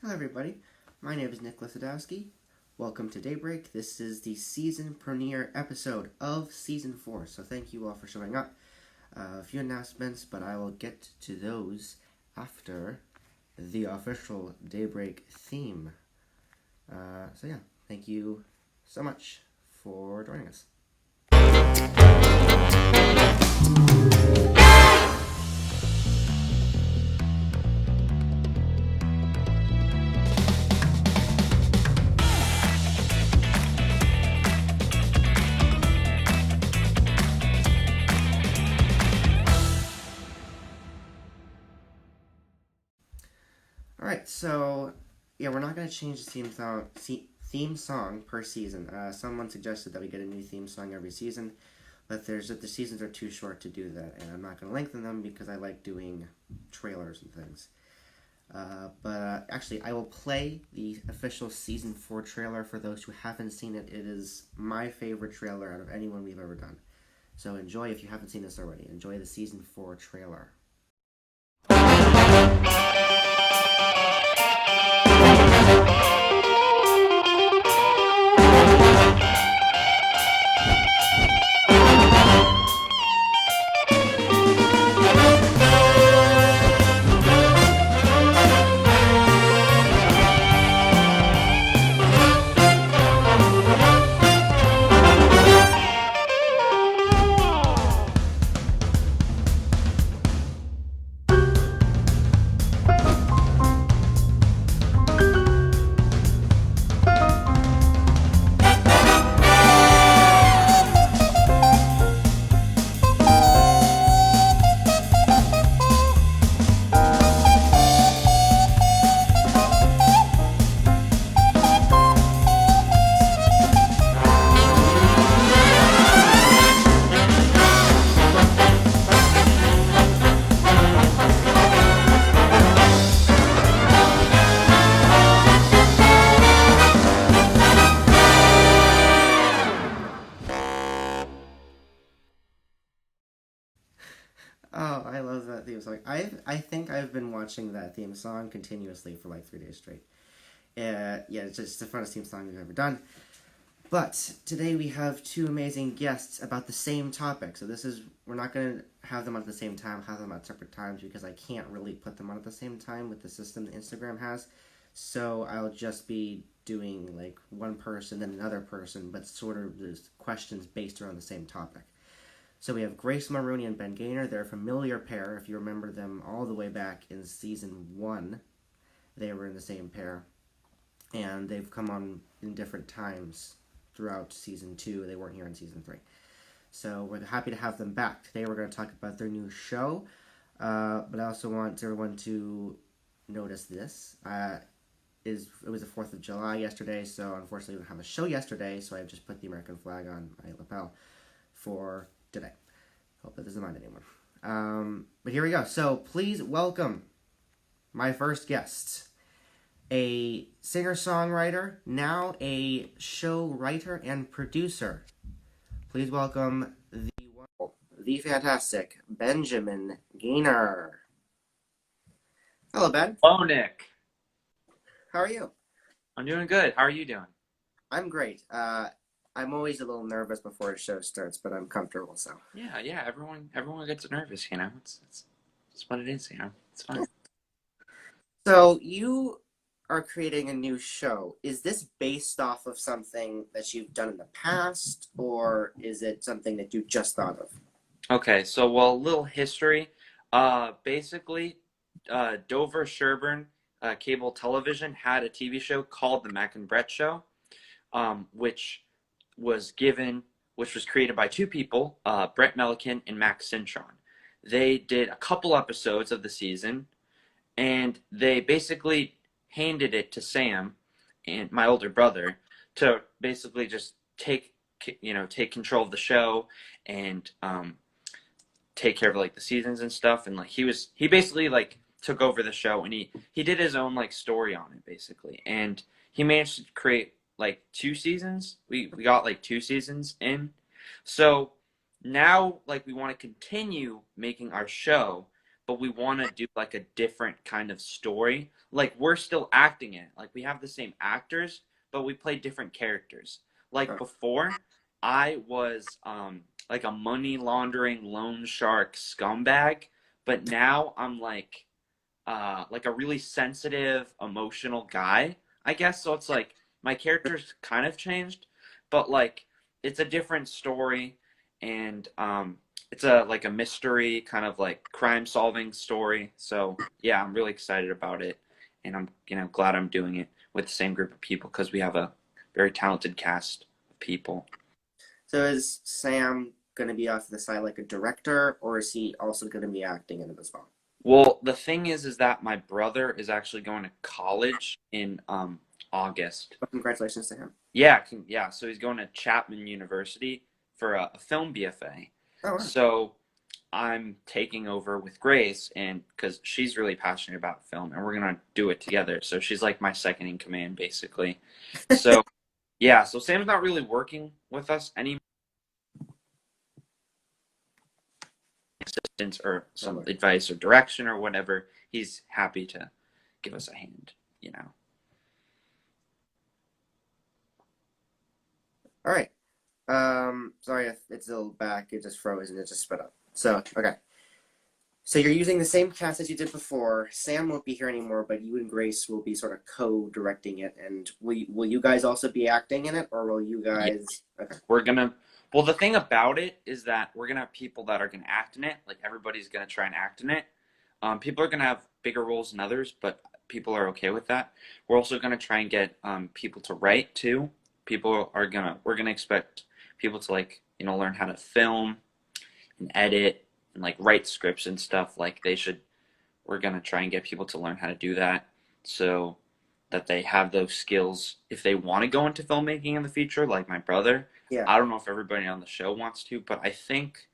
Hello everybody, my name is Nicholas Sadowski. Welcome to Daybreak. This is the season premiere episode of Season 4, so thank you all for showing up. A few announcements, but I will get to those after the official Daybreak theme. So yeah, thank you so much for joining us. Alright, so yeah, we're not going to change the theme song per season. Someone suggested that we get a new theme song every season, but the seasons are too short to do that, and I'm not going to lengthen them because I like doing trailers and things. But actually, I will play the official Season 4 trailer for those who haven't seen it. It is my favorite trailer out of anyone we've ever done. So enjoy, if you haven't seen this already, enjoy the Season 4 trailer. Oh, I love that theme song. I think I've been watching that theme song continuously for like 3 days straight. Yeah, it's just the funnest theme song we've ever done. But today we have two amazing guests about the same topic. So we're not going to have them on at the same time, have them at separate times because I can't really put them on at the same time with the system that Instagram has. So I'll just be doing like one person and another person, but sort of there's questions based around the same topic. So we have Grace Mulrooney and Ben Gaynor. They're a familiar pair. If you remember them all the way back in Season 1, they were in the same pair. And they've come on in different times throughout Season 2. They weren't here in Season 3. So we're happy to have them back. Today we're going to talk about their new show. But I also want everyone to notice this. It was the 4th of July yesterday, so unfortunately we didn't have a show yesterday, so I've just put the American flag on my lapel for today. Hope that doesn't mind anyone. But here we go. So please welcome my first guest, a singer-songwriter, now a show writer and producer. Please welcome the fantastic Benjamin Gaynor. Hello, Ben. Hello, Nick. How are you? I'm doing good. How are you doing? I'm great. I'm always a little nervous before a show starts, but I'm comfortable, so. Yeah. Everyone gets nervous, you know. It's what it is, you know. It's fun. So you are creating a new show. Is this based off of something that you've done in the past, or is it something that you just thought of? Okay, so a little history. Basically, Dover Sherborn cable television had a TV show called The Mac and Brett Show, which was created by two people, Brett Melican and Max Cintron. They did a couple episodes of the season, and they basically handed it to Sam and my older brother to basically just take control of the show and take care of like the seasons and stuff. And like he basically like took over the show, and he did his own like story on it basically, and he managed to create like 2 seasons. We got like 2 seasons in. So now like we want to continue making our show, but we want to do like a different kind of story. Like we're still acting it. Like we have the same actors, but we play different characters. Like Oh, before, I was like a money laundering loan shark scumbag, but now I'm like a really sensitive, emotional guy, I guess. So it's like my character's kind of changed, but like it's a different story, and it's a like a mystery kind of like crime solving story. So yeah, I'm really excited about it, and I'm glad I'm doing it with the same group of people because we have a very talented cast of people. so is Sam going to be off to the side like a director, or is he also going to be acting in it as well? Well, the thing is that my brother is actually going to college in August. Well, congratulations to him. Yeah, yeah. So he's going to Chapman University for a film BFA. Oh, wow. So I'm taking over with Grace, and because she's really passionate about film, and we're gonna do it together. So she's like my second in command, basically. So yeah, so Sam's not really working with us any assistance or some Oh, advice or direction or whatever. He's happy to give us a hand, you know. all right. Sorry if it's a little back. It just froze and it just spit up. So, okay. So you're using the same cast as you did before. Sam won't be here anymore, but you and Grace will be sort of co-directing it. And will you guys also be acting in it, or will you Yeah, guys? Okay. we're gonna. Well, the thing about it is that we're gonna have people that are gonna act in it. Like everybody's gonna try and act in it. People are gonna have bigger roles than others, but people are okay with that. We're also gonna try and get people to write too. We're gonna expect people to like learn how to film and edit and like write scripts and stuff. Like they should. We're gonna try and get people to learn how to do that so that they have those skills if they want to go into filmmaking in the future. Like my brother, Yeah. I don't know if everybody on the show wants to, but I think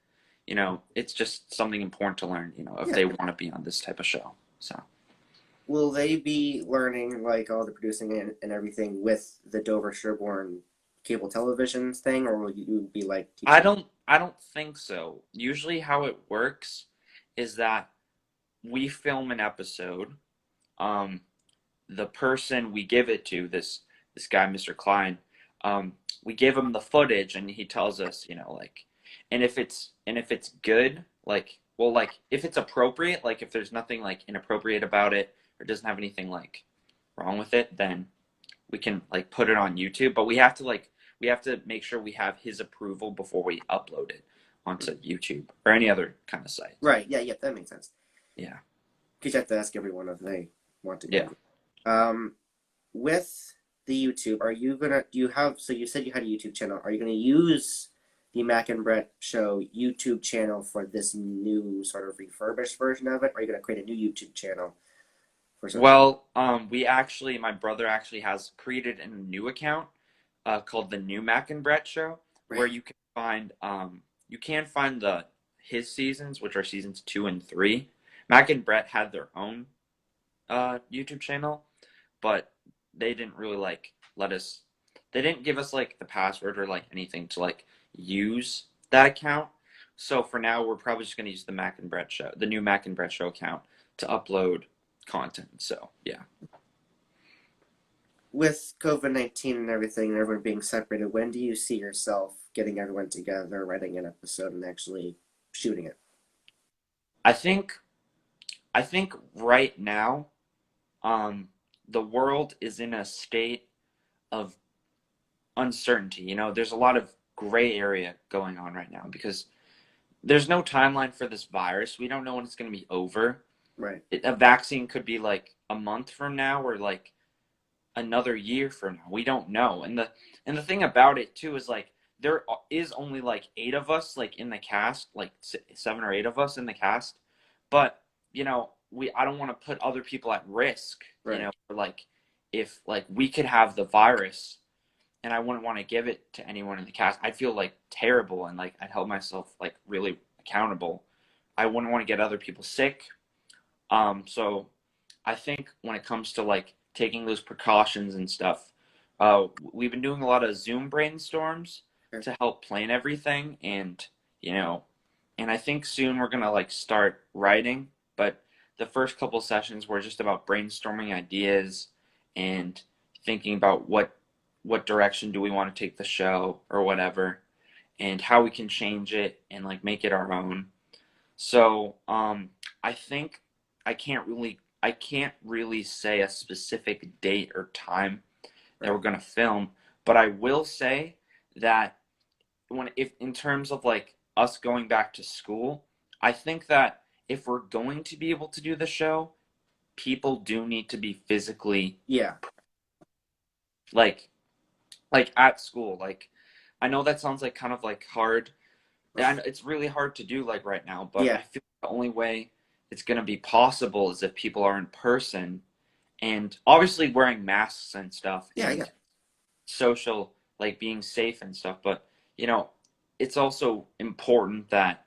it's just something important to learn. If Yeah. they want to be on this type of show. So Will they be learning like all the producing and everything with the Dover Sherborn cable television thing, or will you be like I teaching? don't I don't think so. Usually, how it works is that we film an episode. Um, the person we give it to, this guy, Mr. Klein, we give him the footage, and he tells us, like, and if it's good, like, well, like if it's appropriate, like if there's nothing like inappropriate about it or doesn't have anything like wrong with it, then we can like put it on YouTube. But we have to make sure we have his approval before we upload it onto YouTube or any other kind of site. Right. Yeah. Yeah. That makes sense. Yeah, Because you have to ask everyone if they want to yeah. go. With the YouTube, are you gonna? Do you have? So you said you had a YouTube channel. Are you gonna use the Mac and Brett Show YouTube channel for this new sort of refurbished version of it? Or are you gonna create a new YouTube channel for something? Well, my brother actually has created a new account called the New Mac and Brett Show, where Right. you can find the his seasons, which are seasons 2 and 3. Mac and Brett had their own YouTube channel, but they didn't really like let us. They didn't give us like the password or like anything to like use that account. So for now, we're probably just gonna use the Mac and Brett Show, the new Mac and Brett Show account to upload content. So yeah. With COVID-19 and everything, and everyone being separated, when do you see yourself getting everyone together, writing an episode, and actually shooting it? I think I think right now, um, the world is in a state of uncertainty. There's a lot of gray area going on right now because there's no timeline for this virus. We don't know when it's going to be over. Right. A vaccine could be like a month from now or like another year from now. We don't know. And the thing about it too is like there is only like 8 of us like in the cast, like 7 or 8 of us in the cast. But we I don't want to put other people at risk. Right. Like if like we could have the virus and I wouldn't want to give it to anyone in the cast. I'd feel like terrible and like I'd hold myself like really accountable. I wouldn't want to get other people sick. So I think when it comes to like taking those precautions and stuff, we've been doing a lot of Zoom brainstorms Okay. to help plan everything, and you know, and I think soon we're gonna like start writing. but the first couple sessions were just about brainstorming ideas and thinking about what direction do we want to take the show or whatever, and how we can change it and like make it our own. So I think I can't really say a specific date or time that Right. we're gonna film, but I will say that if in terms of like us going back to school, I think that if we're going to be able to do the show, people do need to be physically Yeah. like at school. Like I know that sounds like kind of like hard. And it's really hard to do like right now, but Yeah. I feel the only way it's going to be possible is if people are in person and obviously wearing masks and stuff Yeah. Yeah. and social, like being safe and stuff. But, you know, it's also important that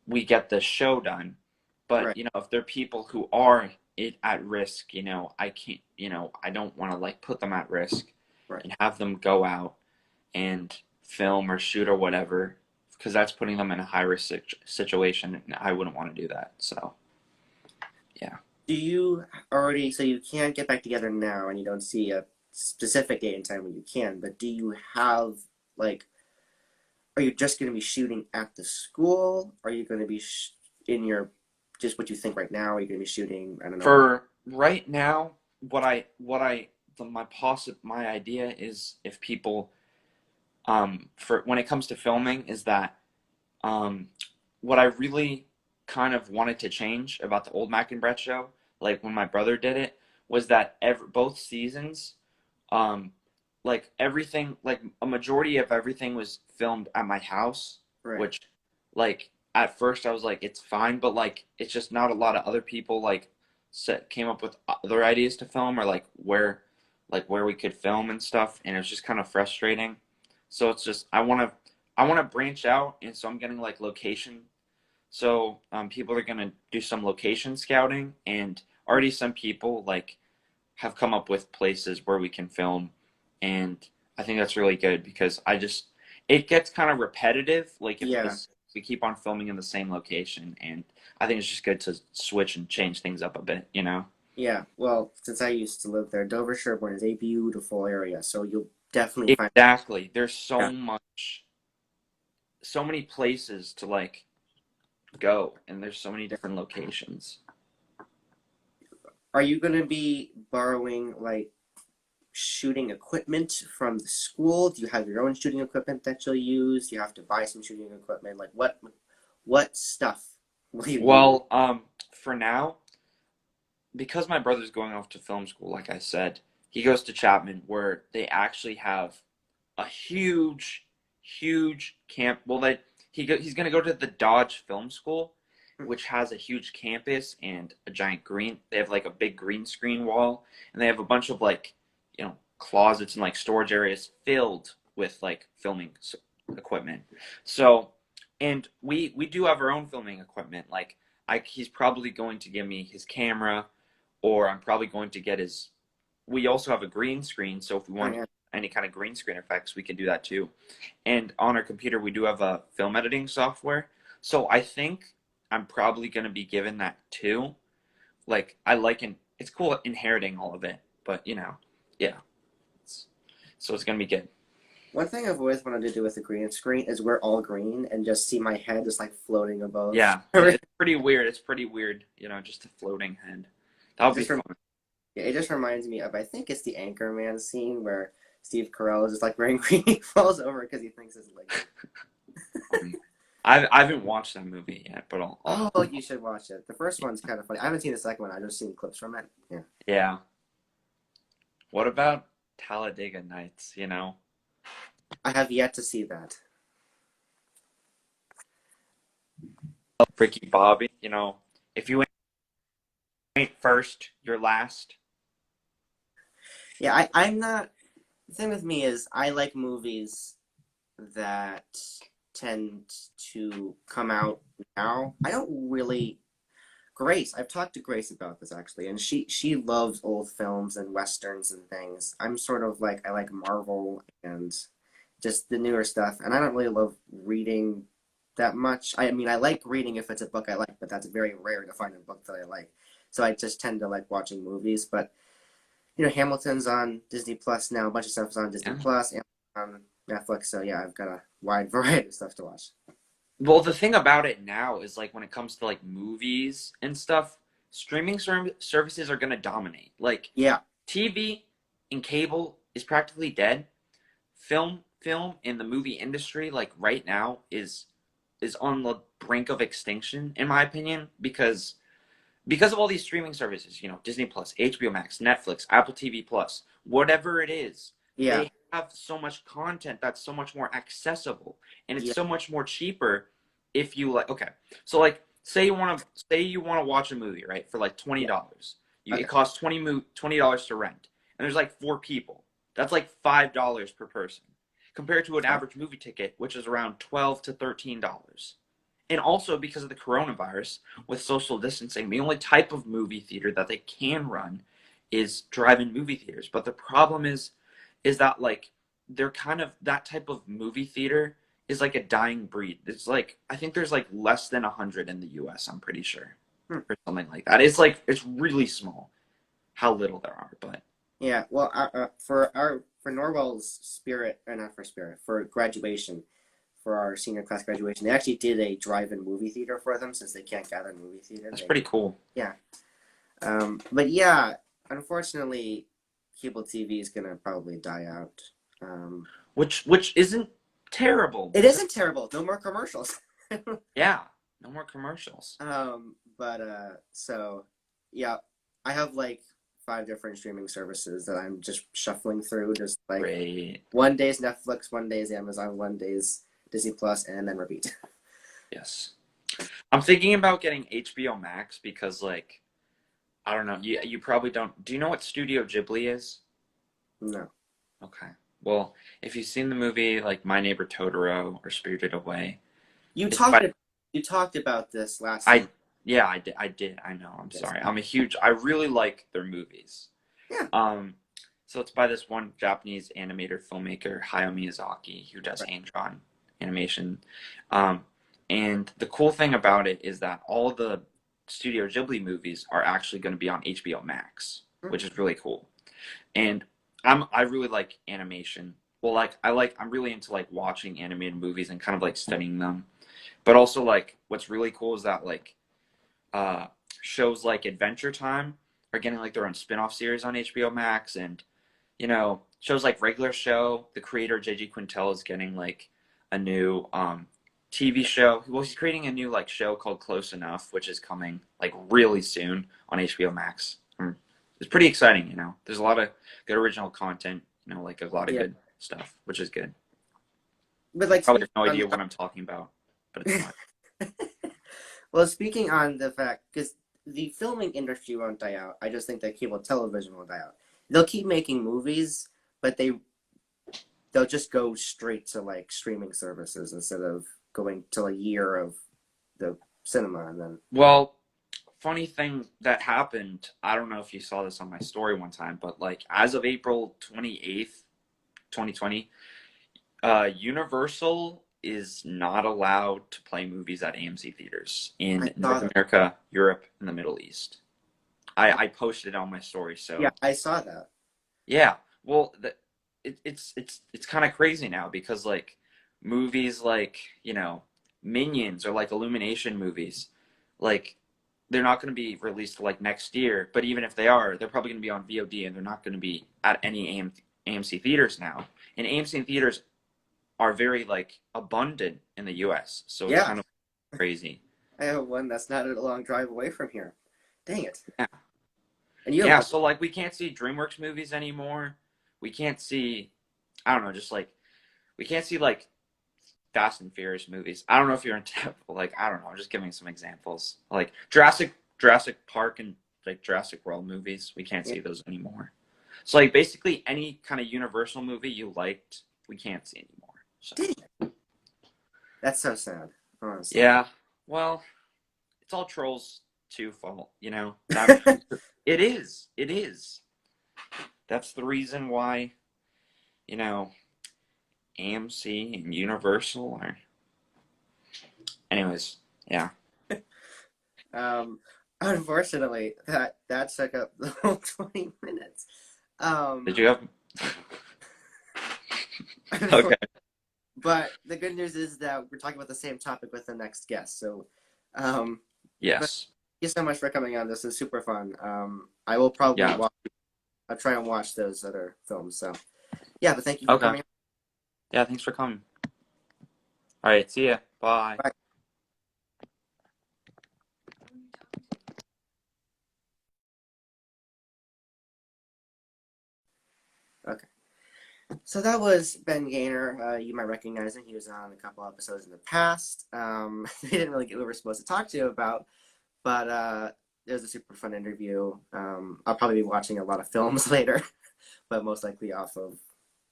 we get the show done. But, Right. you know, if there are people who are at risk, I can't, I don't want to like put them at risk Right. and have them go out and film or shoot or whatever, because that's putting them in a high risk situation, and I wouldn't want to do that. So, yeah. Do you already, so you can't get back together now and you don't see a specific date and time when you can, but do you have, like, are you just going to be shooting at the school? Are you going to be in your, just what you think right now? Are you going to be shooting, I don't know. For right now, my idea is if people, for when it comes to filming, is that Um, what I really kind of wanted to change about the old Mac and Brett show, like when my brother did it, was that both seasons, um, like everything, like a majority of everything was filmed at my house, Right. which, like, at first I was like, it's fine, but like, it's just not a lot of other people like came up with other ideas to film or like where we could film and stuff, and it was just kind of frustrating. So it's just I want to branch out, and so I'm getting like location. So people are gonna do some location scouting, and already some people like have come up with places where we can film, and I think that's really good because it gets kind of repetitive. Like if Yeah. this we keep on filming in the same location, and I think it's just good to switch and change things up a bit, you know? Yeah. Well, since I used to live there, Dover Sherborn is a beautiful area, so you'll definitely find. Exactly. There's Yeah. so many places to like go, and there's so many different locations. Are you going to be borrowing, like, shooting equipment from the school? Do you have your own shooting equipment that you'll use? Do you have to buy some shooting equipment? Like what stuff will you be using? Well, for now, because my brother's going off to film school, like I said, he goes to Chapman where they actually have a huge, huge camp. Well, he's going to go to the Dodge Film School, which has a huge campus and a giant green. They have like a big green screen wall, and they have a bunch of like closets and like storage areas filled with like filming equipment. So, and we do have our own filming equipment. Like he's probably going to give me his camera, or I'm probably going to get his. We also have a green screen, so if we Oh want yeah. any kind of green screen effects, we can do that too. And on our computer, we do have a film editing software. So I think I'm probably going to be given that too. Like I like it's cool inheriting all of it, but yeah. It's, so it's going to be good. One thing I've always wanted to do with the green screen is wear all green and just see my head just like floating above. Yeah, it's pretty weird. It's pretty weird, just a floating head. That would be Just fun. yeah, it just reminds me of, I think it's the Anchorman scene where Steve Carell is just like wearing green. He falls over because he thinks his leg. I haven't watched that movie yet, but I'll Oh, you should watch it. The first one's kind of funny. I haven't seen the second one. I've just seen clips from it. Yeah. yeah. What about Talladega Nights? I have yet to see that. Ricky Bobby. If you ain't first, you're last. Yeah, I'm not. The thing with me is I like movies that tend to come out now. I don't really. Grace, I've talked to Grace about this actually, and she loves old films and westerns and things. I'm sort of like I like Marvel and just the newer stuff, and I don't really love reading that much. I mean, I like reading if it's a book I like, but that's very rare to find a book that I like. So I just tend to like watching movies. But Hamilton's on Disney Plus now. A bunch of stuff is on Disney Yeah. Plus and on Netflix. So yeah, I've got a wide variety of stuff to watch. Well, the thing about it now is like when it comes to like movies and stuff, services are going to dominate. Like Yeah, TV and cable is practically dead. Film in the movie industry like right now is on the brink of extinction in my opinion because of all these streaming services, Disney Plus, HBO Max, Netflix, Apple TV Plus, whatever it is, yeah, they have so much content that's so much more accessible and it's yeah, so much more cheaper if you like okay. So like say you want to watch a movie, right? For like yeah. $20. Okay. It costs $20 to rent. And there's like 4 people. That's like $5 per person. Compared to an Fine. average movie ticket, which is around $12 to $13. And also because of the coronavirus, with social distancing, the only type of movie theater that they can run is drive-in movie theaters. But the problem is that like they're kind of that type of movie theater is like a dying breed. It's like I think there's like less than 100 in the U.S. I'm pretty sure, Hmm. or something like that. It's really small how little there are, but Yeah. Well, for Norwell's spirit, or not for spirit, for graduation, for our senior class graduation, they actually did a drive-in movie theater for them since they can't gather in movie theater. that's They pretty cool. Yeah. But yeah, unfortunately, cable TV is gonna probably die out. Which isn't terrible It because isn't terrible. No more commercials. yeah, no more commercials. But so yeah, I have like five different streaming services that I'm just shuffling through. Just like Great. one day's Netflix, one day's Amazon, one day's Disney Plus, and then repeat. Yes. I'm thinking about getting HBO Max because like I don't know, you probably don't. Do you know what Studio Ghibli is? No, Okay. Well, if you've seen the movie like My Neighbor Totoro or Spirited Away, you it's by talked you talked about this last time. I yeah, I did. I know. I'm Yes. sorry. I really like their movies. Yeah. Um so it's by this one Japanese animator filmmaker, Hayao Miyazaki, who does Right. hand-drawn animation. Um and the cool thing about it is that all the Studio Ghibli movies are actually going to be on HBO Max, Hmm. which is really cool. And I really like animation. Well, I'm really into like watching animated movies and kind of like studying them. But also like what's really cool is that like uh shows like Adventure Time are getting like their own spin-off series on HBO Max and shows like Regular Show, the creator JG Quintel is getting like a new TV show. Well, he's creating a new like show called Close Enough, which is coming like really soon on HBO Max. It's pretty exciting, There's a lot of good original content, like a lot of Yeah. good stuff, which is good. But like Probably have speaking no on idea what I'm talking about, but it's fine. well, speaking on the fact, because the filming industry won't die out, I just think that cable television will die out. They'll keep making movies, but they'll just go straight to like streaming services instead of going to a year of the cinema and then Well, funny thing that happened, I don't know if you saw this on my story one time, but like as of April 28th, 2020, Universal is not allowed to play movies at AMC theaters I in saw North that. America, Europe, and the Middle East. I posted it on my story, Yeah, so I saw that. yeah. Well, it's kind of crazy now because like movies like Minions or like Illumination movies, like they're not going to be released like next year. But even if they are, they're probably going to be on VOD and they're not going to be at any AMC theaters now. And AMC theaters are very like abundant in the U.S., so it's Yeah, kind of crazy. I have one that's not a long drive away from here. Dang it! Yeah, And you have yeah. one. So like we can't see DreamWorks movies anymore. We can't see, I don't know, just like we can't see like Fast and Furious movies. I don't know if you're into that, but like I don't know. I'm just giving some examples. Like Jurassic Park and like Jurassic World movies. We can't Yeah. see those anymore. So like basically any kind of Universal movie you liked, we can't see anymore. So Dang, that's so sad. Honestly. yeah, well, it's all Trolls 2 fault, That it is. It is. That's the reason why, you know, AMC and Universal are Anyways, yeah. Um, unfortunately, that took up the whole 20 minutes. Did Um, you have? Okay. but the good news is that we're talking about the same topic with the next guest. So, but Yes. thank you so much for coming on. This is super fun. I will probably Yeah. watch. I'll try and watch those other films. So, yeah, but thank you for Okay. coming. Yeah. Thanks for coming. All right. See ya. Bye. Bye. Okay. So that was Ben Gaynor. You might recognize him. He was on a couple episodes in the past. They didn't really get what we were supposed to talk to you about, but it was a super fun interview. I'll probably be watching a lot of films later, but most likely off of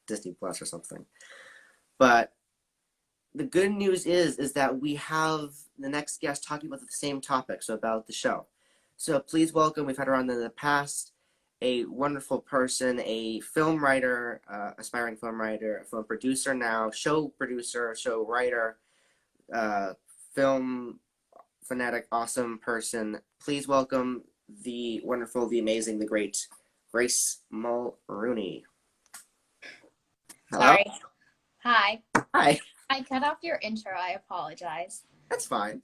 Disney Plus or something. But the good news is that we have the next guest talking about the same topic, so about the show. So please welcome, we've had her on in the past, a wonderful person, a film writer, aspiring film writer, a film producer now, show producer, show writer, uh, film fanatic, awesome person. Please welcome the wonderful, the amazing, the great Grace Mulrooney. Hello? Sorry. Hi. Hi. I cut off your intro. I apologize. That's fine.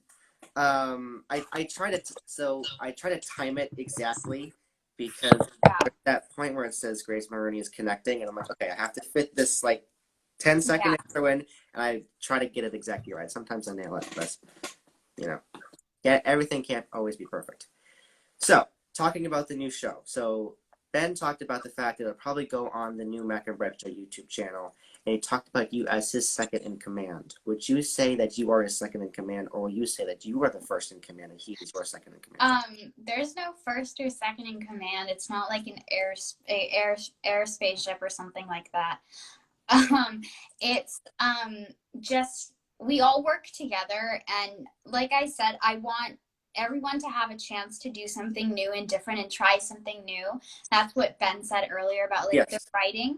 I try to I try to time it exactly because Yeah. at that point where it says Grace Mulrooney is connecting, and I'm like, okay, I have to fit this like 10-second Yeah. intro in, and I try to get it exactly right. Sometimes I nail it, but you know, yeah, everything can't always be perfect. So, talking about the new show. So, Ben talked about the fact that it'll probably go on the new Mac and Brett Show YouTube channel, and he talked about you as his second in command. Would you say that you are his second in command, or will you say that you are the first in command and he is your second in command? There's no first or second in command. It's not like an air spaceship or something like that. It's just we all work together, and like I said, I want everyone to have a chance to do something new and different and try something new. That's what Ben said earlier about like the Yes. writing.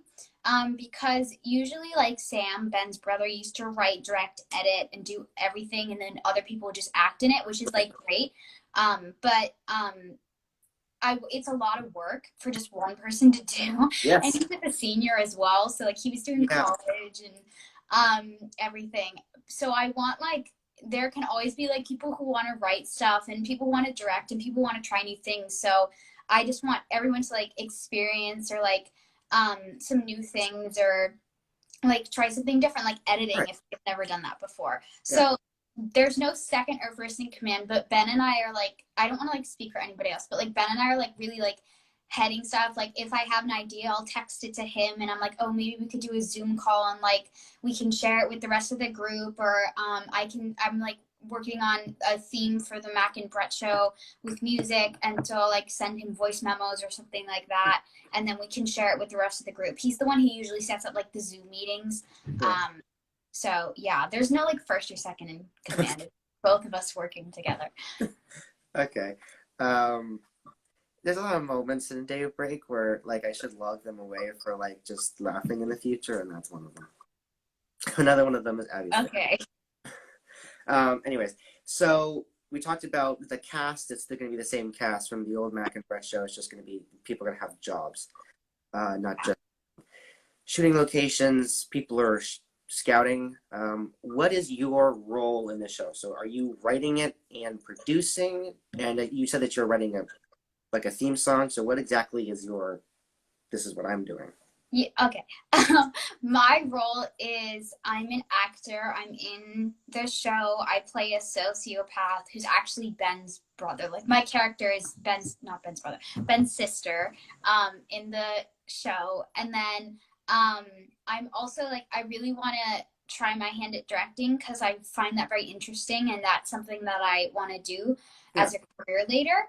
Because usually like Sam, Ben's brother, used to write, direct, edit, and do everything, and then other people would just act in it, which is like great. But it's a lot of work for just one person to do. Yes. And he's like a senior as well, so like he was doing college and everything. So I want like there can always be like people who want to write stuff and people want to direct and people want to try new things. So I just want everyone to like experience or like some new things or like try something different, like editing if they've never done that before. So there's no second or first in command, but Ben and I are like, I don't want to like speak for anybody else, but like Ben and I are like really like heading stuff. Like if I have an idea, I'll text it to him and I'm like, oh, maybe we could do a Zoom call and like we can share it with the rest of the group, or I'm like working on a theme for the Mac and Brett show with music, and so I'll like send him voice memos or something like that, and then we can share it with the rest of the group. He's the one who usually sets up like the Zoom meetings. So yeah, there's no like first or second in command. It's both of us working together. Okay. There's a lot of moments in Day Break where like I should log them away for like just laughing in the future, and that's one of them. Another one of them is Abby's. Okay. Anyways, so we talked about the cast. It's going to be the same cast from the old Mac and Brett show. It's just going to be people are going to have jobs, not just shooting locations. People are scouting. What is your role in the show? So, are you writing it and producing? And you said that you're writing a theme song. So, what exactly is your? This is what I'm doing. Yeah, okay. My role is I'm an actor. I'm in the show. I play a sociopath who's actually Ben's brother. Like my character is not Ben's brother, Ben's sister, in the show. And then I'm also like I really want to try my hand at directing because I find that very interesting, and that's something that I want to do as a career later.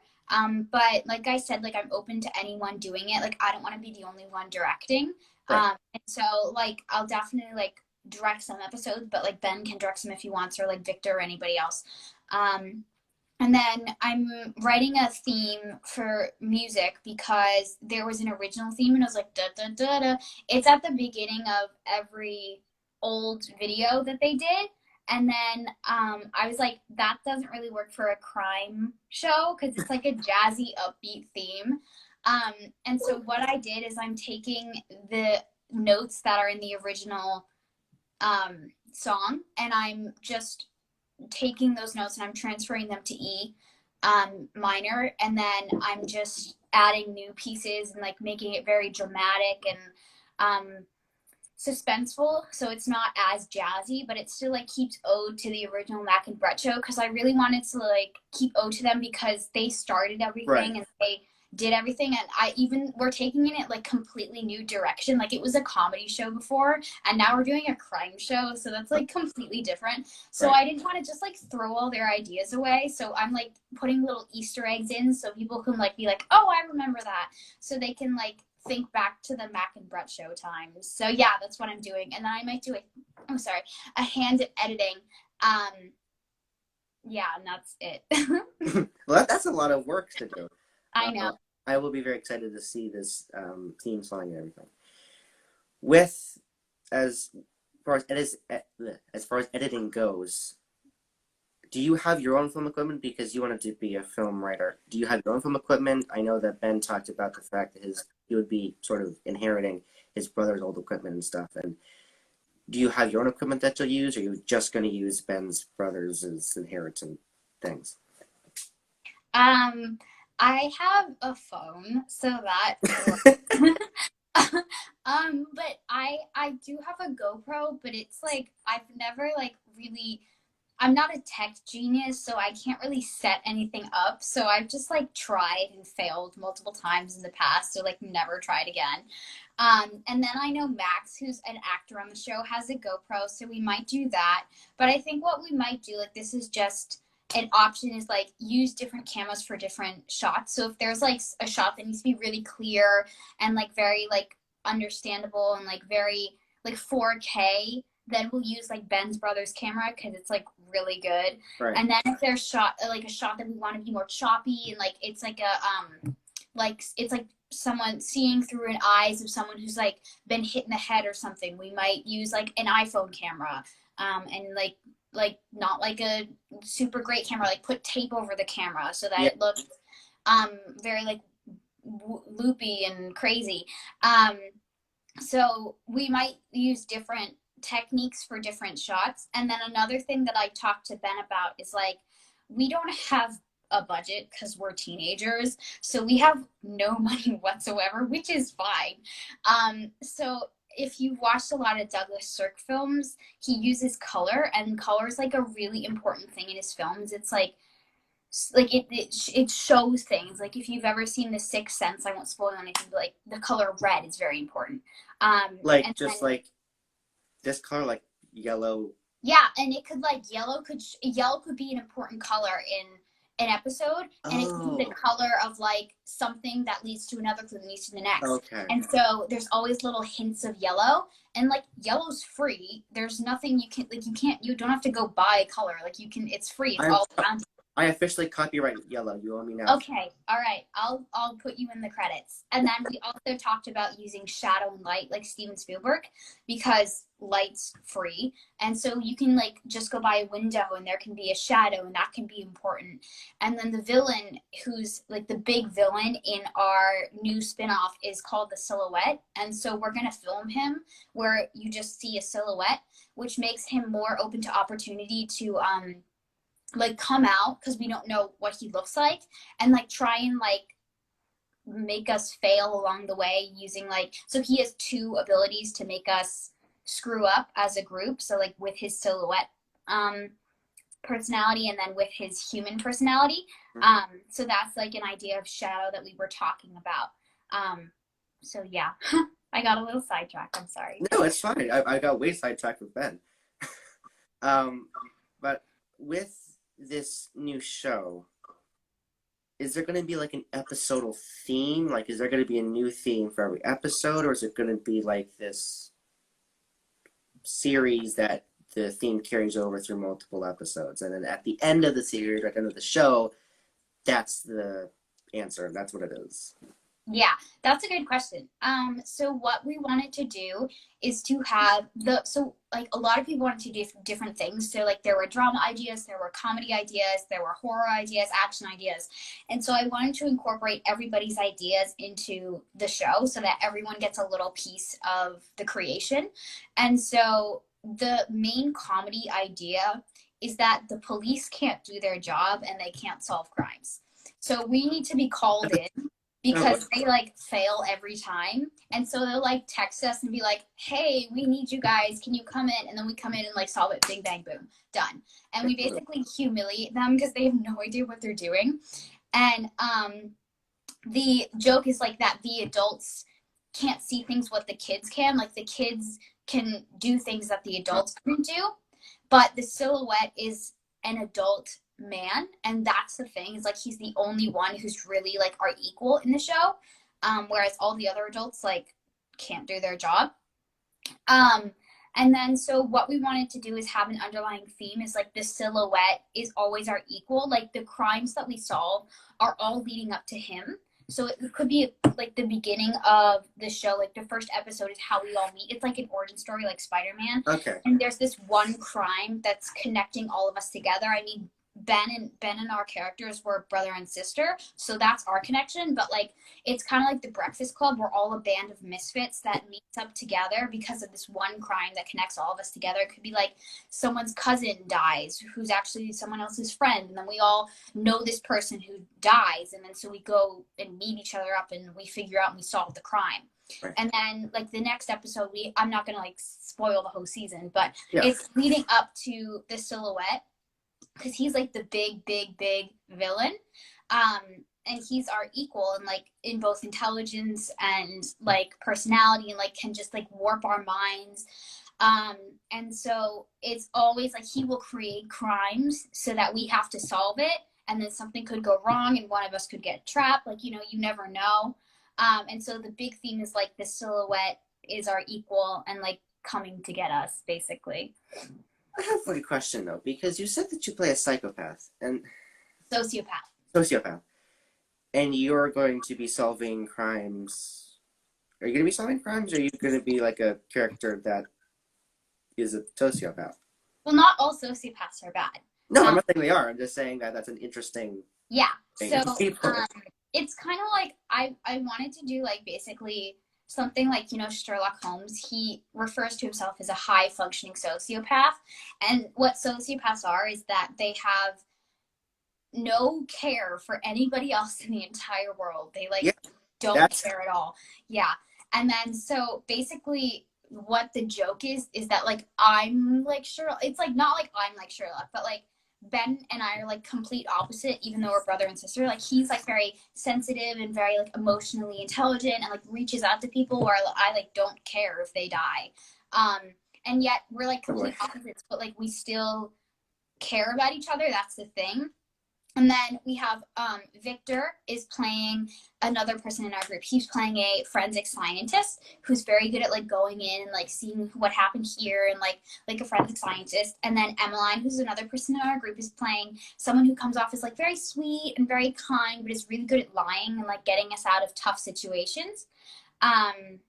But like I said, like I'm open to anyone doing it. Like I don't want to be the only one directing. And so like I'll definitely like direct some episodes, but like Ben can direct some if he wants, or like Victor or anybody else. And then I'm writing a theme for music because there was an original theme and I was like da da da da. It's at the beginning of every old video that they did. And then I was like, that doesn't really work for a crime show because it's like a jazzy, upbeat theme. And so what I did is I'm taking the notes that are in the original song, and I'm just taking those notes and I'm transferring them to E minor, and then I'm just adding new pieces and like making it very dramatic and suspenseful, so it's not as jazzy, but it still like keeps ode to the original Mac and Brett show, because I really wanted to like keep ode to them because they started everything, right, and they did everything, and I even we're taking it like completely new direction. Like it was a comedy show before, and now we're doing a crime show, so that's like completely different. So right. I didn't want to just like throw all their ideas away, so I'm like putting little Easter eggs in so people can like be like, oh, I remember that, so they can like think back to the Mac and Brett show times. So yeah, that's what I'm doing. And then I might do a hand editing. Yeah, and that's it. Well, that's a lot of work to do. I know. I will be very excited to see this theme song and everything. With as far as editing goes, do you have your own film equipment because you wanted to be a film writer? Do you have your own film equipment? I know that Ben talked about the fact that he would be sort of inheriting his brother's old equipment and stuff. And do you have your own equipment that you'll use, or are you just going to use Ben's brother's inheritance things? I have a phone, so that but I do have a GoPro, but it's like I've never like really, I'm not a tech genius, so I can't really set anything up. So I've just like tried and failed multiple times in the past, so like never tried again. And then I know Max, who's an actor on the show, has a GoPro, so we might do that. But I think what we might do, like this is just an option, is like use different cameras for different shots. So if there's like a shot that needs to be really clear and like very like understandable and like very like 4K, then we'll use like Ben's brother's camera because it's like really good. Right. And then if there's a shot that we want to be more choppy and like it's like a like it's like someone seeing through an eyes of someone who's like been hit in the head or something, we might use like an iPhone camera, and like not like a super great camera, like put tape over the camera so that it looks very like loopy and crazy. So we might use different techniques for different shots. And then another thing that I talked to Ben about is like, we don't have a budget because we're teenagers, so we have no money whatsoever, which is fine. So if you've watched a lot of Douglas Sirk films, he uses color, and color is like a really important thing in his films. It's like it shows things. Like if you've ever seen The Sixth Sense, I won't spoil anything, but like the color red is very important. Like just then, like this color, like yellow. Yeah, and it could like yellow could be an important color in an episode, and it could be the color of like something that leads to another clue that leads to the next. Okay. And so there's always little hints of yellow, and like yellow's free. There's nothing you don't have to go buy a color. Like you can, it's free. It's all around you. I officially copyright yellow. You owe me now. Okay, all right. I'll put you in the credits. And then we also talked about using shadow and light like Steven Spielberg, because light's free, and so you can like just go by a window and there can be a shadow, and that can be important. And then the villain, who's like the big villain in our new spinoff, is called the Silhouette, and so we're gonna film him where you just see a silhouette, which makes him more open to opportunity to like come out, because we don't know what he looks like, and like try and like make us fail along the way using like, so he has two abilities to make us screw up as a group. So like with his silhouette personality, and then with his human personality. So that's like an idea of shadow that we were talking about. So yeah. I got a little sidetracked, I'm sorry. No, it's fine. I got way sidetracked with Ben. But with this new show, is there going to be like an episodal theme? Like, is there going to be a new theme for every episode, or is it going to be like this series that the theme carries over through multiple episodes, and then at the end of the series, or at the end of the show, that's the answer, that's what it is? Yeah, that's a good question. So what we wanted to do is to have like a lot of people wanted to do different things. So like there were drama ideas, there were comedy ideas, there were horror ideas, action ideas. And so I wanted to incorporate everybody's ideas into the show so that everyone gets a little piece of the creation. And so the main comedy idea is that the police can't do their job and they can't solve crimes. So we need to be called in because they like fail every time. And so they'll like text us and be like, hey, we need you guys. Can you come in? And then we come in and like solve it. Bing, bang, boom. Done. And we basically humiliate them because they have no idea what they're doing. And the joke is like that the adults can't see things what the kids can. Like the kids can do things that the adults couldn't do. But the silhouette is an adult man, and that's the thing, is like he's the only one who's really like our equal in the show, whereas all the other adults like can't do their job. And then so what we wanted to do is have an underlying theme is like the silhouette is always our equal. Like the crimes that we solve are all leading up to him. So it could be like the beginning of the show, like the first episode is how we all meet. It's like an origin story, like Spider-Man. Okay. And there's this one crime that's connecting all of us together. I mean, Ben and our characters were brother and sister, so that's our connection. But like, it's kind of like the Breakfast Club. We're all a band of misfits that meets up together because of this one crime that connects all of us together. It could be like someone's cousin dies, who's actually someone else's friend, and then we all know this person who dies, and then so we go and meet each other up, and we figure out and we solve the crime. Right. And then like the next episode, I'm not gonna like spoil the whole season, but it's leading up to the silhouette. Because he's like the big villain, and he's our equal, and like in both intelligence and like personality, and like can just like warp our minds, and so it's always like he will create crimes so that we have to solve it, and then something could go wrong and one of us could get trapped, like, you know, you never know. And so the big theme is like the silhouette is our equal and like coming to get us, basically. I have like a question though, because you said that you play a psychopath and sociopath, and you're going to be solving crimes. Are you going to be solving crimes, or are you going to be like a character that is a sociopath? Well, not all sociopaths are bad. No, I'm not saying they are. I'm just saying that that's an interesting. Yeah. Thing So it's kind of like I wanted to do like basically something like, you know, Sherlock Holmes. He refers to himself as a high functioning sociopath, and what sociopaths are is that they have no care for anybody else in the entire world. They like don't care at all. Yeah. And then so basically what the joke is that like I'm like Sherlock. It's like not like I'm like Sherlock, but like Ben and I are like complete opposite, even though we're brother and sister. Like he's like very sensitive and very like emotionally intelligent and like reaches out to people, where I like don't care if they die. And yet we're like complete opposites, but like we still care about each other. That's the thing. And then we have Victor is playing another person in our group. He's playing a forensic scientist who's very good at like going in and like seeing what happened here, and like a forensic scientist. And then Emmeline, who's another person in our group, is playing someone who comes off as like very sweet and very kind, but is really good at lying and like getting us out of tough situations. And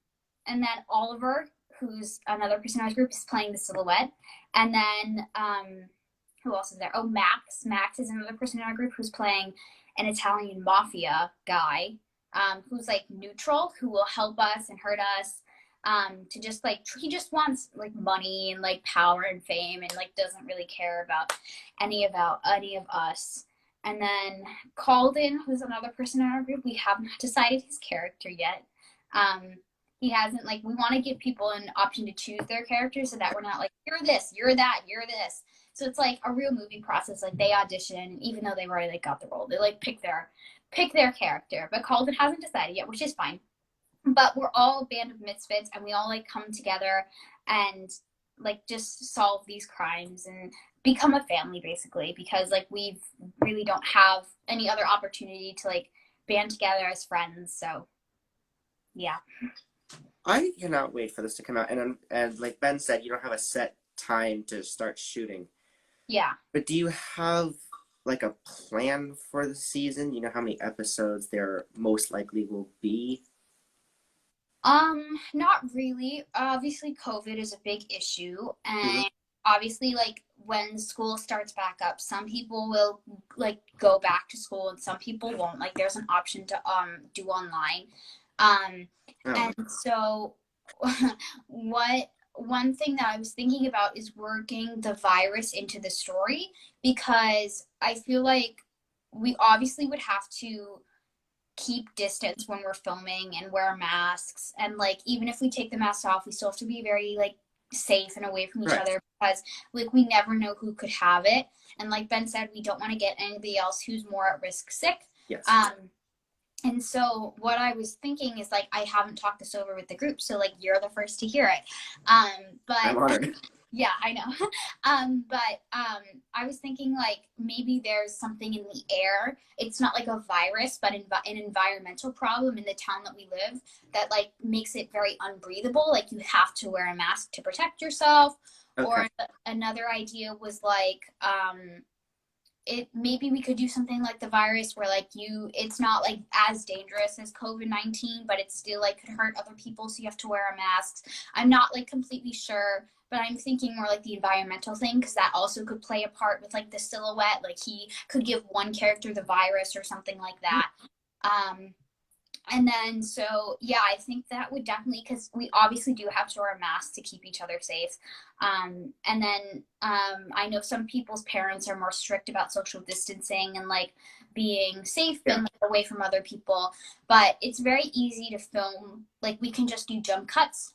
then Oliver, who's another person in our group, is playing the silhouette. And then who else is there? Oh, Max. Max is another person in our group who's playing an Italian mafia guy, who's like neutral, who will help us and hurt us, to just like, he just wants like money and like power and fame, and like doesn't really care about any of us. And then Calden, who's another person in our group, we have not decided his character yet. He hasn't, like, we want to give people an option to choose their character so that we're not like, you're this, you're that, you're this. So it's like a real movie process. Like they audition, even though they've already like got the role, they like pick their character. But Calden hasn't decided yet, which is fine. But we're all a band of misfits, and we all like come together and like just solve these crimes and become a family, basically, because like we really don't have any other opportunity to like band together as friends. So yeah. I cannot wait for this to come out. And like Ben said, you don't have a set time to start shooting. Yeah. But do you have like a plan for the season? You know how many episodes there most likely will be? Not really. Obviously, COVID is a big issue, Hmm. and obviously, like when school starts back up, some people will like go back to school, and some people won't. Like, there's an option to do online. Um, Oh, and so, what one thing that I was thinking about is working the virus into the story because I feel like we obviously would have to keep distance when we're filming and wear masks, and like even if we take the masks off we still have to be very like safe and away from each right. other because like we never know who could have it, and like Ben said, we don't want to get anybody else who's more at risk sick. Yes. um and so what I was thinking is like I haven't talked this over with the group, so like you're the first to hear it. I'm But honored. yeah, I know. I was thinking like maybe there's something in the air. It's not like a virus, but an environmental problem in the town that we live that like makes it very unbreathable. Like you have to wear a mask to protect yourself. Okay. Or another idea was like it maybe we could do something like the virus where like it's not like as dangerous as COVID-19, but it still like could hurt other people, so you have to wear a mask. I'm not like completely sure, but I'm thinking more like the environmental thing because that also could play a part with like the silhouette. Like he could give one character the virus or something like that. um and then, so yeah, I think that would definitely, because we obviously do have to wear masks to keep each other safe. And then I know some people's parents are more strict about social distancing and like being safe Yeah. and like, away from other people. But it's very easy to film. Like we can just do jump cuts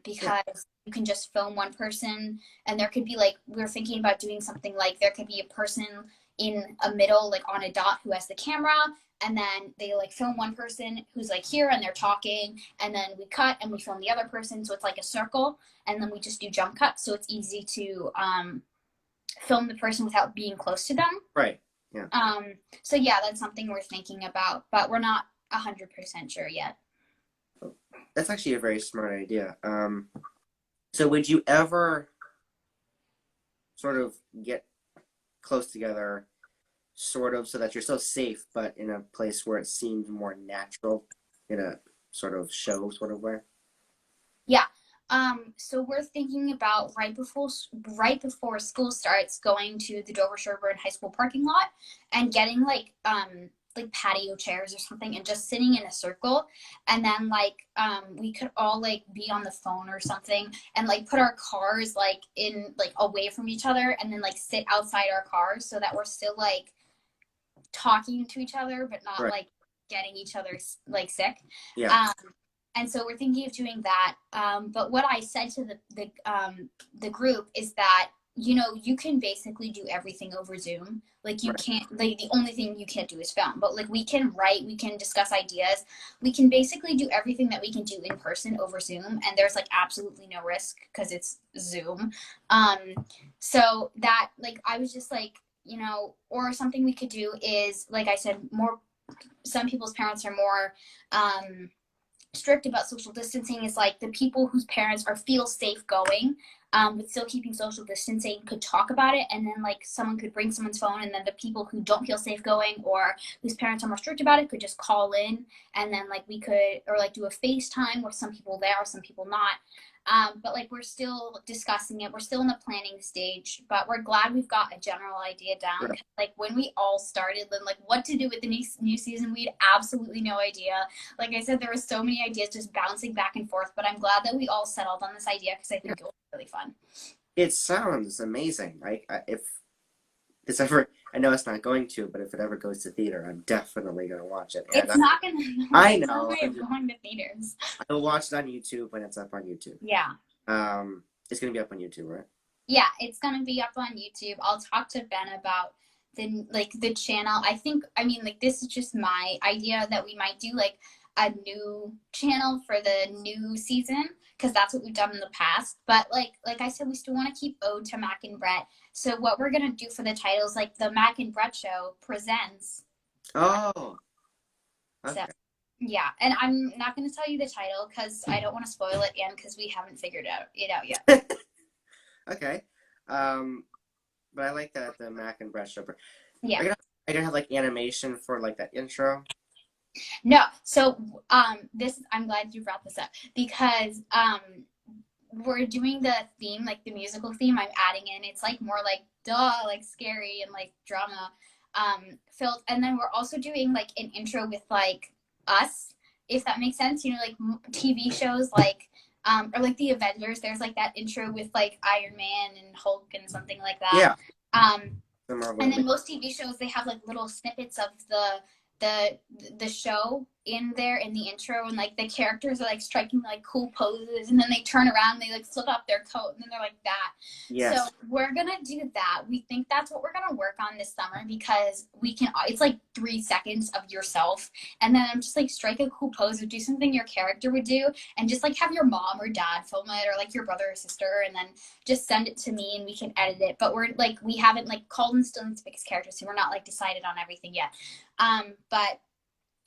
because you can just film one person, and there could be like we're thinking about doing something like there could be a person in a middle, like on a dot, who has the camera, and then they like film one person who's like here and they're talking, and then we cut and we film the other person, so it's like a circle, and then we just do jump cuts, so it's easy to film the person without being close to them. Right. Yeah. So yeah, that's something we're thinking about, but we're not 100% sure yet. That's actually a very smart idea. So would you ever sort of get close together, sort of, so that you're still safe, but in a place where it seems more natural, in a sort of show sort of way? Yeah. So we're thinking about right before school starts, going to the Dover Sherborn High School parking lot and getting like patio chairs or something and just sitting in a circle, and then like we could all like be on the phone or something and like put our cars like in like away from each other, and then like sit outside our cars so that we're still like talking to each other but not Right. like getting each other like sick. Yeah. And so we're thinking of doing that. But what I said to the group is that you can basically do everything over Zoom. Like you Right. can't, like the only thing you can't do is film. But like we can write, we can discuss ideas, we can basically do everything that we can do in person over Zoom, and there's like absolutely no risk because it's Zoom. So that like I was just like, or something we could do is, like I said, more. Some people's parents are more strict about social distancing, is like the people whose parents are feel safe going with still keeping social distancing could talk about it, and then like someone could bring someone's phone, and then the people who don't feel safe going or whose parents are more strict about it could just call in, and then like we could, or like do a FaceTime with some people there, some people not. But like we're still discussing it, we're still in the planning stage, but we're glad we've got a general idea down. Right. Like when we all started, then like what to do with the new season, we had absolutely no idea. Like I said, there were so many ideas just bouncing back and forth, but I'm glad that we all settled on this idea because I think it was really fun. It sounds amazing. If this ever, I know it's not going to, but if it ever goes to theater, I'm definitely going to watch it. And It's not gonna. I It's no know. way of going to theaters. I'll watch it on YouTube when it's up on YouTube. Yeah. It's going to be up on YouTube, right? Yeah, it's gonna be up on YouTube. I'll talk to Ben about the channel. I mean like this is just my idea that we might do like a new channel for the new season because that's what we've done in the past. But like I said, we still want to keep Ode to Mac and Brett. So what we're gonna do for the titles, like the Mac and Brett Show presents. Oh. Okay. So yeah, and I'm not gonna tell you the title because I don't want to spoil it, and because we haven't figured it out yet. Okay. But I like that, the Mac and Brett Sherborn. Yeah. I gonna have like animation for like that intro. No. So I'm glad you brought this up because we're doing the theme, like the musical theme I'm adding in. It's like more like like scary and like drama filled. And then we're also doing like an intro with like us, if that makes sense. You know, like TV shows like or like the Avengers. There's like that intro with like Iron Man and Hulk and something like that. Yeah. And then most TV shows, they have like little snippets of the show in there in the intro, and like the characters are like striking like cool poses, and then they turn around and they like flip up their coat and then they're like that. Yes. So we're gonna do that. We think that's what we're gonna work on this summer, because it's like 3 seconds of yourself, and then I'm just like strike a cool pose or do something your character would do, and just like have your mom or dad film it, or like your brother or sister, and then just send it to me and we can edit it. But we haven't like called and still need to pick his character, so we're not like decided on everything yet. But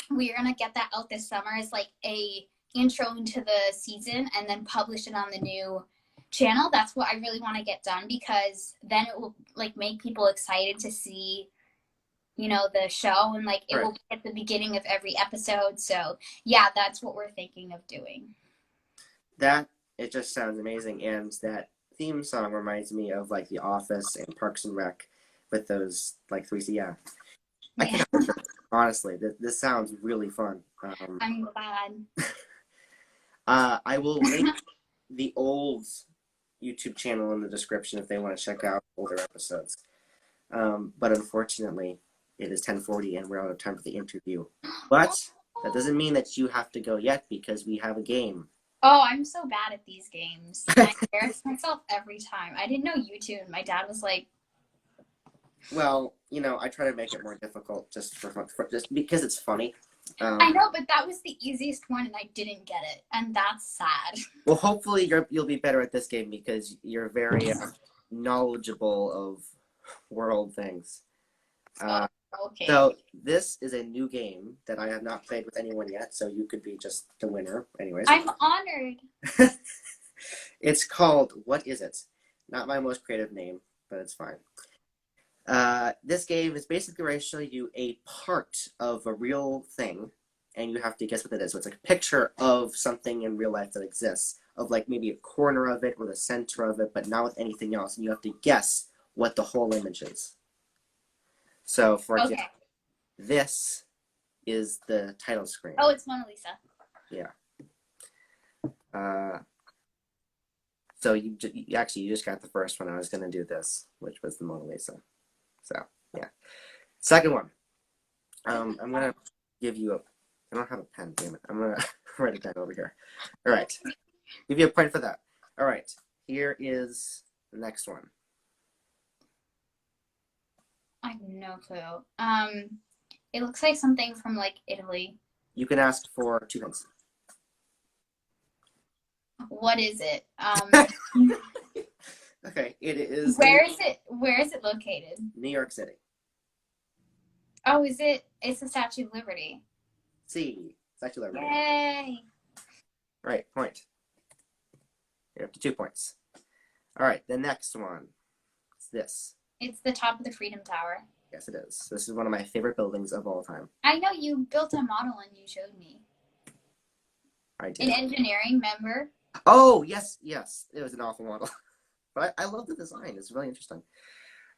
we're gonna get that out this summer as like a intro into the season, and then publish it on the new channel. That's what I really want to get done, because then it will like make people excited to see, you know, the show, and like it will be at the beginning of every episode. So yeah, that's what we're thinking of doing. It just sounds amazing, and that theme song reminds me of like The Office and Parks and Rec with those like three. Yeah. I can't picture it. Honestly, this sounds really fun. I'm glad. I will link the old YouTube channel in the description if they want to check out older episodes. But unfortunately, it is 10:40 and we're out of time for the interview. But that doesn't mean that you have to go yet, because we have a game. Oh, I'm so bad at these games. I embarrass myself every time. I didn't know you two, and my dad was like, well, you know, I try to make it more difficult just just because it's funny. I know, but that was the easiest one, and I didn't get it, and that's sad. Well, hopefully you'll be better at this game, because you're very knowledgeable of world things. Okay. So this is a new game that I have not played with anyone yet, so you could be just the winner. Anyways. I'm honored. It's called What Is It? Not my most creative name, but it's fine. This game is basically where I show you a part of a real thing, and you have to guess what it is. So it's like a picture of something in real life that exists, of like maybe a corner of it or the center of it, but not with anything else. And you have to guess what the whole image is. So, for example, this is the title screen. Oh, it's Mona Lisa. Yeah. So you just got the first one. I was going to do this, which was the Mona Lisa. So, yeah. Second one. I'm going to give you I don't have a pen, damn it. I'm going to write it down over here. All right. Give you a point for that. All right. Here is the next one. I have no clue. It looks like something from like Italy. You can ask for 2 hints. What is it? Okay, it is. Where is it located? New York City. Oh, is it? It's the Statue of Liberty. See, Statue of Liberty. Yay! All right, point. You're up to 2 points. All right, the next one is this. It's the top of the Freedom Tower. Yes, it is. This is one of my favorite buildings of all time. I know, you built a model and you showed me. I did. An engineering member. Oh, yes. It was an awful model. But I love the design. It's really interesting.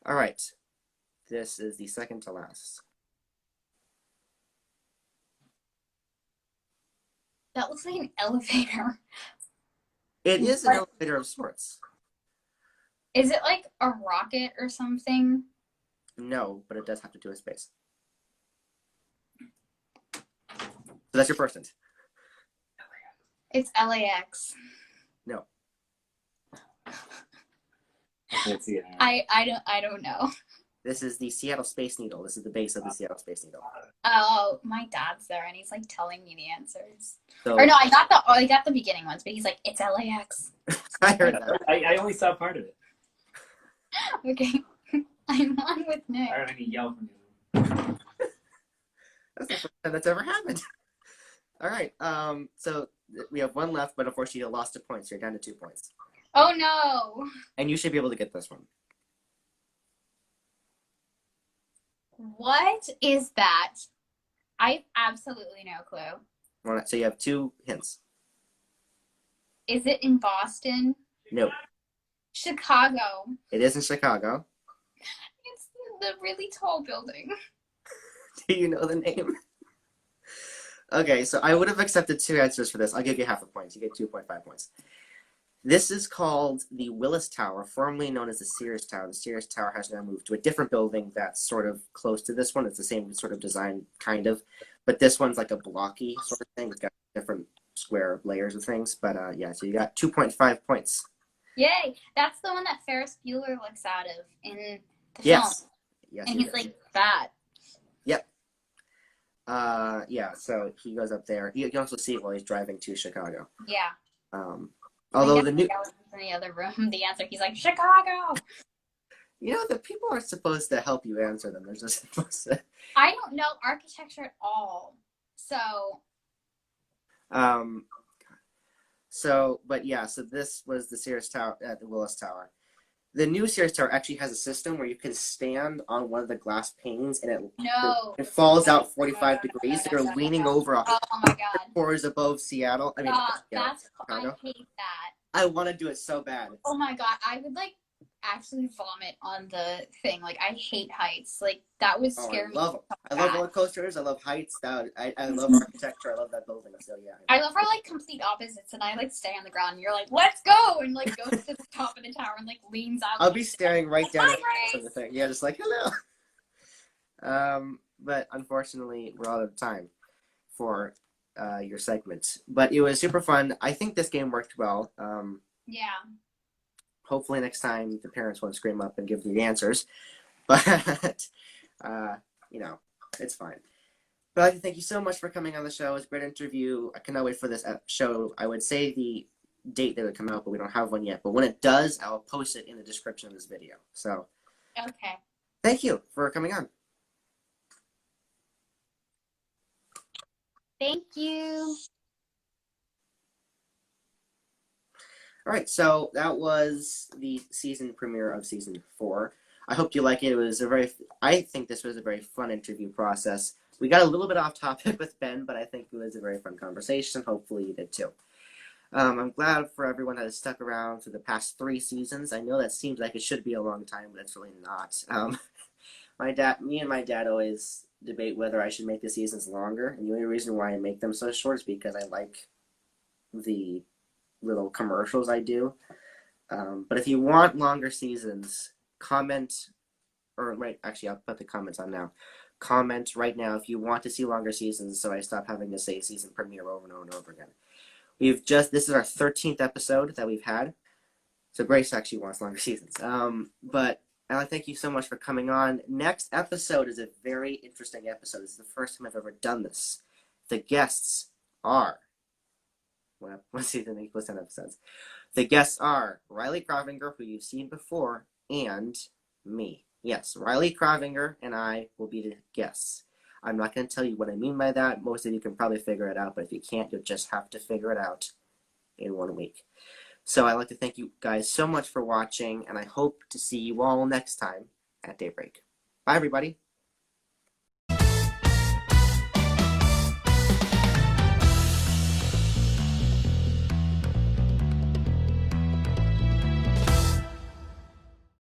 All right. This is the second to last. That looks like an elevator. It is an elevator of sorts. Is it like a rocket or something? No, but it does have to do with space. So that's your first hint. It's LAX. No. I can't see it. I don't know. This is the Seattle Space Needle. This is the base of the Seattle Space Needle. Oh, my dad's there and he's like telling me the answers. So, Or no, I got the beginning ones, but he's like, it's LAX. I heard that. I only saw part of it. Okay. I'm on with Nick. All right, I can yell from you. That's the first time that's ever happened. All right. So we have one left, but unfortunately you lost a point, so you're down to 2 points. Oh no. And you should be able to get this one. What is that? I have absolutely no clue. So you have 2 hints. Is it in Boston? No, Chicago. it is in Chicago. It's the really tall building. Do you know the name? Okay, so I would have accepted 2 answers for this. I'll give you half a point. You get 2.5 points. This is called the Willis Tower, formerly known as the Sears Tower. The Sears Tower has now moved to a different building that's sort of close to this one. It's the same sort of design, kind of. But this one's like a blocky sort of thing. It's got different square layers of things. But yeah, so you got 2.5 points. Yay! That's the one that Ferris Bueller looks out of in the Yes. film. Yes. And he's like fat. Yep. Yeah, so he goes up there. You can also see it while he's driving to Chicago. Yeah. Although the new, in the other room, the answer, he's like, Chicago! you know, the people aren't supposed to help you answer them. They're just supposed to. I don't know architecture at all. But yeah, so this was the Sears Tower at the Willis Tower. The new Sears Tower actually has a system where you can stand on one of the glass panes and it falls out 45 degrees. So you're leaning over Oh my god. floors above Seattle. I mean, I Chicago. hate that. I want to do it so bad. Oh my god, I would like actually vomit on the thing. Like, I hate heights. Like, that would scare me. I love roller coasters. I love heights. I love architecture. I love that building. So yeah. I love our like complete opposites, and I like stay on the ground. And you're like, let's go, and like goes to the top of the tower and like leans out. I'll be staring right down at the thing. Yeah, just like hello. But unfortunately, we're out of time for your segment. But it was super fun. I think this game worked well. Yeah. Hopefully next time the parents won't scream up and give you the answers. But, you know, it's fine. But I'd like to thank you so much for coming on the show. It was a great interview. I cannot wait for this show. I would say the date that it would come out, but we don't have one yet. But when it does, I'll post it in the description of this video. So, okay. Thank you for coming on. Thank you. All right, so that was the season premiere of season 4. I hope you like it. It was I think this was a very fun interview process. We got a little bit off topic with Ben, but I think it was a very fun conversation. Hopefully you did too. I'm glad for everyone that has stuck around for the past 3 seasons. I know that seems like it should be a long time, but it's really not. Me and my dad always debate whether I should make the seasons longer, and the only reason why I make them so short is because I like the little commercials I do. But if you want longer seasons, comment, actually I'll put the comments on now. Comment right now if you want to see longer seasons, so I stop having to say season premiere over and over and over again. This is our 13th episode that we've had, so Grace actually wants longer seasons. But Ella, thank you so much for coming on. Next episode is a very interesting episode. This is the first time I've ever done this. The guests are, well, let's see the next 10 episodes. The guests are Riley Kravinger, who you've seen before, and me. Yes, Riley Kravinger and I will be the guests. I'm not going to tell you what I mean by that. Most of you can probably figure it out, but if you can't, you'll just have to figure it out in 1 week. So I'd like to thank you guys so much for watching, and I hope to see you all next time at Daybreak. Bye, everybody.